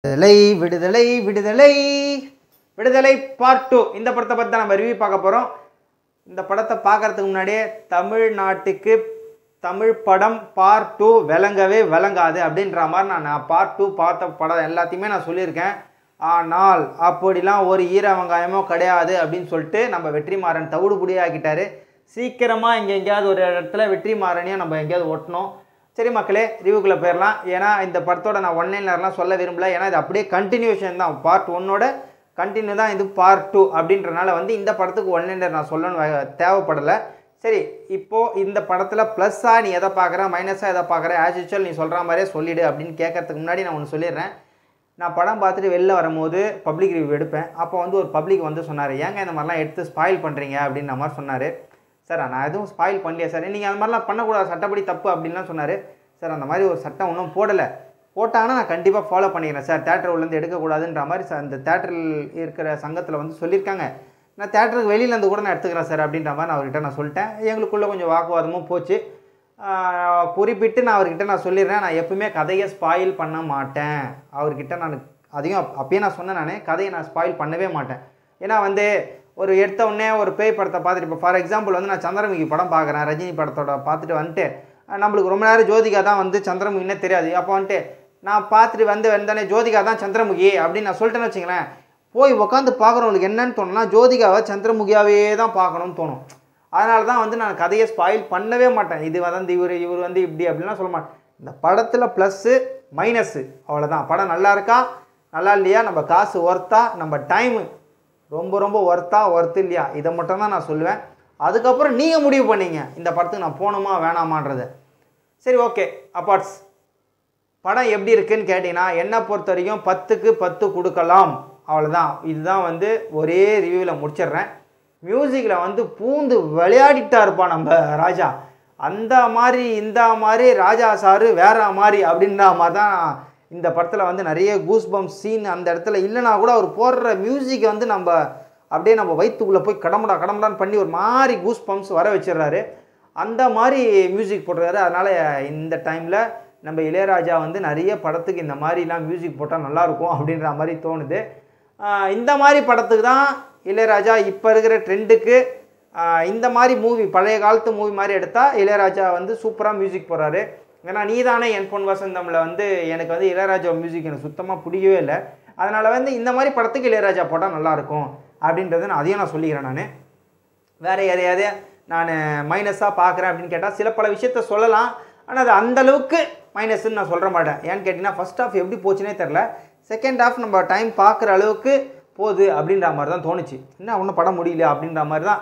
விடுதலை விடுதலை விடுதலை விடுதலை பார்ட் 2 இந்த படத்தை பற்றி தான் நம்ம ரிவ்யூ பார்க்க போகிறோம். இந்த படத்தை பார்க்குறதுக்கு முன்னாடியே தமிழ்நாட்டுக்கு தமிழ் படம் பார்ட் 2 விளங்கவே விளங்காது அப்படின்ற மாதிரி நான் பார்ட் 2 பார்த்த படம் எல்லாத்தையுமே நான் சொல்லியிருக்கேன். ஆனால் அப்படிலாம் ஒரு ஈர வெங்காயமோ கிடையாது அப்படின்னு சொல்லிட்டு நம்ம வெற்றிமாறன் தவிடுபுடியாக்கிட்டாரு. சீக்கிரமாக இங்கே எங்கேயாவது ஒரு இடத்துல வெற்றிமாறனையும் நம்ம எங்கேயாவது ஒட்டணும். சரி மக்களே, ரிவ்யூக்குள்ளே போயிடலாம். ஏன்னா இந்த படத்தோட நான் ஒன்லைனர்லாம் சொல்ல விரும்பல. ஏன்னா இது அப்படியே கண்டினியூஷன் தான். பார்ட் 1ஓட கண்டினியூ தான் இது பார்ட் 2 அப்படின்றனால இந்த படத்துக்கு ஒன்லைனர் நான் சொல்லணும் தேவைப்படலை. சரி, இப்போது இந்த படத்தில் ப்ளஸ்ஸாக நீ எதை பார்க்குற, மைனஸாக எதை பார்க்குற, ஆஸ் யூஷுவல் நீ சொல்கிற மாதிரியே சொல்லிவிடு அப்படின்னு கேட்கறதுக்கு முன்னாடி நான் ஒன்று சொல்லிடுறேன். நான் படம் பார்த்துட்டு வெளில வரும்போது பப்ளிக் ரிவ்யூ எடுப்பேன். அப்போ ஒரு பப்ளிக் சொன்னார், ஏங்க இந்த மாதிரிலாம் எடுத்து ஸ்பாயில் பண்ணுறீங்க அப்படின்ற மாதிரி சொன்னார். சார் நான் எதுவும் ஸ்பாயில் பண்ணலையா சார், நீங்கள் அந்த மாதிரிலாம் பண்ணக்கூடாது, சட்டப்படி தப்பு அப்படின்லாம் சொன்னார். சார் அந்த மாதிரி ஒரு சட்டம் ஒன்றும் போடலை, போட்டாங்கன்னா நான் கண்டிப்பாக ஃபாலோ பண்ணிக்கிறேன் சார், தேட்டர் உள்ளேருந்து எடுக்கக்கூடாதுன்ற மாதிரி அந்த தேட்டரில் இருக்கிற சங்கத்தில் சொல்லியிருக்காங்க. நான் தேட்டருக்கு வெளியிலேருந்து கூட நான் எடுத்துக்கிறேன் சார் அப்படின்ற மாதிரி நான் அவர்கிட்ட நான் சொல்லிட்டேன். எங்களுக்குள்ளே கொஞ்சம் வாக்குவாதமும் போச்சு. குறிப்பிட்டு நான் அவர்கிட்ட நான் சொல்லிடுறேன், நான் எப்பவுமே கதையை ஸ்பாயில் பண்ண மாட்டேன். அவர்கிட்ட நான் அதையும் அப்பயே நான் சொன்னேன், நான் கதையை நான் ஸ்பாயில் பண்ணவே மாட்டேன். ஏன்னா ஒரு எடுத்த உடனே ஒரு பேய் படத்தை பார்த்துட்டு, இப்போ ஃபார் எக்ஸாம்பிள் நான் சந்திரமுகி படம் பார்க்குறேன், ரஜினி படத்தோட பார்த்துட்டு நம்மளுக்கு ரொம்ப நேரம் ஜோதிகா தான் சந்திரமுகின்னே தெரியாது. அப்போ நான் பார்த்துட்டு வந்தோடனே ஜோதிகா தான் சந்திரமுகி அப்படின்னு நான் சொல்லிட்டேன்னு வச்சுங்களேன், போய் உட்காந்து பார்க்குறவங்களுக்கு என்னன்னு தோணுன்னா ஜோதிகாவை சந்திரமுகியாவே தான் பார்க்கணும்னு தோணும். அதனால தான் நான் கதையை ஸ்பாயில் பண்ணவே மாட்டேன். இது இவர் இப்படி அப்படின்லாம் சொல்ல மாட்டேன். இந்த படத்தில் ப்ளஸ்ஸு மைனஸ்ஸு அவ்வளோதான். படம் நல்லா இருக்கா நல்லா இல்லையா, நம்ம காசு ஒர்த்தா, நம்ம டைமு ரொம்ப ரொம்ப ஒர்த்து இல்லையா, இதை மட்டும் தான் நான் சொல்லுவேன். அதுக்கப்புறம் நீங்கள் முடிவு பண்ணிங்க இந்த படத்துக்கு நான் போகணுமா வேணாமான்றதை. சரி, ஓகே. அப்பார்ட்ஸ் படம் எப்படி இருக்குன்னு கேட்டிங்கன்னா என்னை பொறுத்த வரைக்கும் 10க்கு 10 கொடுக்கலாம், அவ்வளோதான். இதுதான் ஒரே ரிவ்யூவில் முடிச்சிடுறேன். மியூசிக்கில் பூந்து விளையாடிட்டா இருப்பான் நம்ம ராஜா. அந்த மாதிரி இந்த மாதிரி ராஜா சாரு வேற மாதிரி அப்படின்ற மாதிரி தான் இந்த படத்தில் நிறைய கூஸ் பம்ப்ஸ் சீன் அந்த இடத்துல இல்லைனா கூட அவர் போடுற மியூசிக்கை நம்ம அப்படியே நம்ம வயிற்றுக்குள்ளே போய் கடமுடான்னு பண்ணி ஒரு மாதிரி கூஸ் பம்ப்ஸ் வர வச்சிடுறாரு. அந்த மாதிரி மியூசிக் போடுறாரு. அதனால் இந்த டைமில் நம்ம இளையராஜா நிறைய படத்துக்கு இந்த மாதிரிலாம் மியூசிக் போட்டால் நல்லாயிருக்கும் அப்படின்ற மாதிரி தோணுது. இந்த மாதிரி படத்துக்கு தான் இளையராஜா இப்போ இருக்கிற ட்ரெண்டுக்கு இந்த மாதிரி மூவி, பழைய காலத்து மூவி மாதிரி எடுத்தால் இளையராஜா சூப்பராக மியூசிக் போடுறாரு. ஏன்னா நீதானே என் பொன் வசந்தமில் எனக்கு இளையராஜா மியூசிக் எனக்கு சுத்தமாக பிடிக்கவே இல்லை. அதனால் இந்த மாதிரி படத்துக்கு இளையராஜா போட்டால் நல்லாயிருக்கும் அப்படின்றது அதையும் நான் சொல்லிக்கிறேன். நான் வேறு எதையாவது நான் மைனஸாக பார்க்குறேன் அப்படின்னு கேட்டால் சில பல விஷயத்த சொல்லலாம். ஆனால் அது அந்தளவுக்கு மைனஸ்ன்னு நான் சொல்ல மாட்டேன். ஏன்னு கேட்டிங்கன்னா ஃபஸ்ட் ஹாஃப் எப்படி போச்சுன்னே தெரில, செகண்ட் ஹாஃப் நம்ம டைம் பார்க்குற அளவுக்கு போகுது அப்படின்ற மாதிரி தான் தோணுச்சு. இன்னும் ஒன்றும் படம் முடியல அப்படின்ற மாதிரி தான்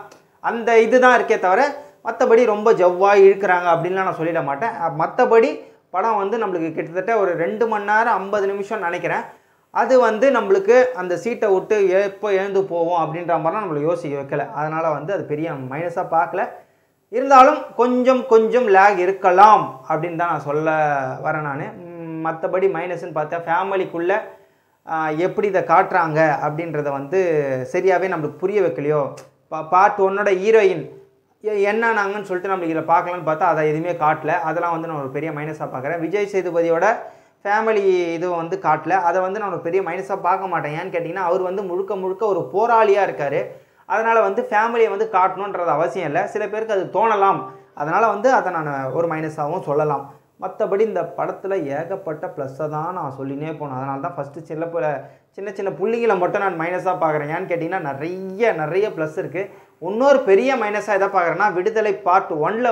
அந்த இது தான் இருக்கே தவிர, மற்றபடி ரொம்ப ஜவ்வாக இழுக்கிறாங்க அப்படின்லாம் நான் சொல்லிட மாட்டேன். மற்றபடி படம் நம்மளுக்கு கிட்டத்தட்ட ஒரு 2 மணி நேரம் 50 நிமிஷம் நினைக்கிறேன். அது நம்மளுக்கு அந்த சீட்டை விட்டு எப்போ எழுந்து போவோம் அப்படின்ற மாதிரிலாம் நம்மளை யோசிக்க வைக்கலை. அதனால் அது பெரிய மைனஸாக பார்க்கல. இருந்தாலும் கொஞ்சம் லேக் இருக்கலாம் அப்படின்னு தான் நான் சொல்ல வரேன். நான் மற்றபடி மைனஸ்ன்னு பார்த்தா ஃபேமிலிக்குள்ளே எப்படி இதை காட்டுறாங்க அப்படின்றத சரியாகவே நம்மளுக்கு புரிய வைக்கலையோ. பார்ட் 1ஓட ஹீரோயின் என்னன்னாங்கன்னு சொல்லிட்டு நம்மளுக்கு இதில் பார்க்கலான்னு பார்த்தா அதை எதுவுமே காட்டல. அதெல்லாம் நான் ஒரு பெரிய மைனஸாக பார்க்குறேன். விஜய் சேதுபதியோட ஃபேமிலி இது காட்டல. அதை நான் ஒரு பெரிய மைனஸாக பார்க்க மாட்டேன். ஏன்னு கேட்டிங்கன்னா அவர் முழுக்க ஒரு போராளியாக இருக்கார். அதனால் ஃபேமிலியை காட்டணுன்றது அவசியம் இல்லை. சில பேருக்கு அது தோணலாம். அதனால் அதை நான் ஒரு மைனஸாகவும் சொல்லலாம். மற்றபடி இந்த படத்தில் ஏகப்பட்ட ப்ளஸ்ஸை தான் நான் சொல்லினே போனேன். அதனால தான் ஃபஸ்ட்டு சின்ன புள்ளிகளை மட்டும் நான் மைனஸாக பார்க்குறேன். ஏன்னு கேட்டிங்கன்னா நிறைய ப்ளஸ் இருக்குது. இன்னொரு பெரிய மைனஸாக எதை பார்க்குறேன்னா, விடுதலை பார்ட் 1ல்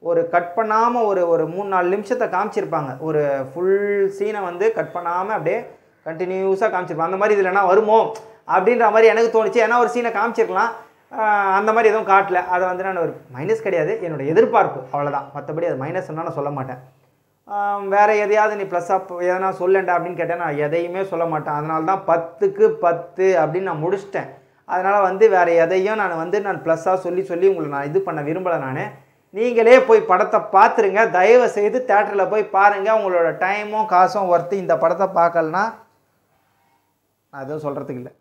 ஒரு கட் பண்ணாமல் ஒரு 3-4 நிமிஷத்தை காமிச்சிருப்பாங்க. ஒரு ஃபுல் சீனை கட் பண்ணாமல் அப்படியே கண்டினியூஸாக காமிச்சிருப்பாங்க. அந்த மாதிரி இதில் என்ன வருமோ அப்படின்ற மாதிரி எனக்கு தோணுச்சு. ஏன்னா ஒரு சீனை காமிச்சிருக்கலாம், அந்த மாதிரி எதுவும் காட்டல. அதை நான் ஒரு மைனஸ் கிடையாது, என்னோடய எதிர்பார்ப்பு, அவ்வளோதான். மற்றபடி அது மைனஸ்ன்னு நான் சொல்ல மாட்டேன். வேறு எதையாவது நீ ப்ளஸ்ஸாக எதனா சொல்லண்டா அப்படின்னு கேட்டால் நான் எதையுமே சொல்ல மாட்டேன். அதனால தான் 10க்கு 10 அப்படின்னு நான் முடிச்சிட்டேன். அதனால் வேறு எதையும் நான் ப்ளஸ்ஸாக சொல்லி உங்களை நான் இது பண்ண விரும்பலை. நான் நீங்களே போய் படத்தை பார்த்துருங்க. தயவு செய்து தேட்டரில் போய் பாருங்கள். உங்களோட டைமும் காசும் ஒர்த்து இந்த படத்தை பார்க்கலன்னா நான் எதுவும் சொல்கிறதுக்கு இல்லை.